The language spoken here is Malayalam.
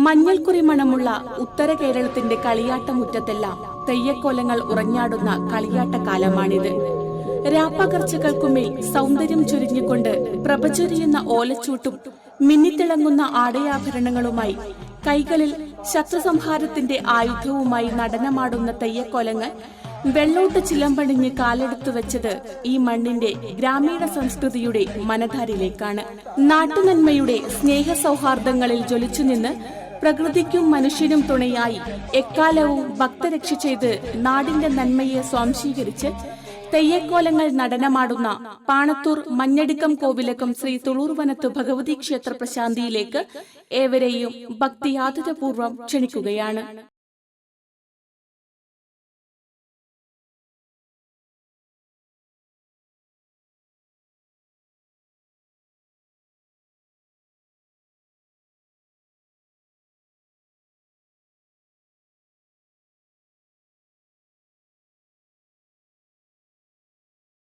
മഞ്ഞൾക്കുറി മണമുള്ള ഉത്തര കേരളത്തിന്റെ കളിയാട്ടമുറ്റത്തെല്ലാം തെയ്യക്കോലങ്ങൾ ഉറഞ്ഞാടുന്ന കളിയാട്ടക്കാലമാണിത്. രാപ്പകർച്ചകൾക്കുമേൽ സൗന്ദര്യം ചൊരിഞ്ഞുകൊണ്ട് പ്രഭചൊരിയുന്ന ഓലച്ചൂട്ടും മിന്നിത്തിളങ്ങുന്ന ആടയാഭരണങ്ങളുമായി കൈകളിൽ ശത്രുസംഹാരത്തിന്റെ ആയുധവുമായി നടനമാടുന്ന തെയ്യക്കോലങ്ങൾ വെള്ളോട്ട് ചിലമ്പണിഞ്ഞ് കാലെടുത്തു വെച്ചത് ഈ മണ്ണിന്റെ ഗ്രാമീണ സംസ്കൃതിയുടെ മനധാരിലേക്കാണ്. നാട്ടുനന്മയുടെ സ്നേഹസൗഹാർദ്ദങ്ങളിൽ ജ്വലിച്ചുനിന്ന് പ്രകൃതിക്കും മനുഷ്യനും തുണയായി എക്കാലവും ഭക്തരക്ഷ ചെയ്ത് നാടിന്റെ നന്മയെ സ്വാംശീകരിച്ച് തെയ്യക്കോലങ്ങൾ നടനമാടുന്ന പാണത്തൂർ മഞ്ഞടിക്കം കോവിലകം ശ്രീ തുളൂർവനത്ത് ഭഗവതി ക്ഷേത്ര പ്രശാന്തിയിലേക്ക് ഏവരെയും ഭക്തിയാദരപൂർവ്വം ക്ഷണിക്കുകയാണ്.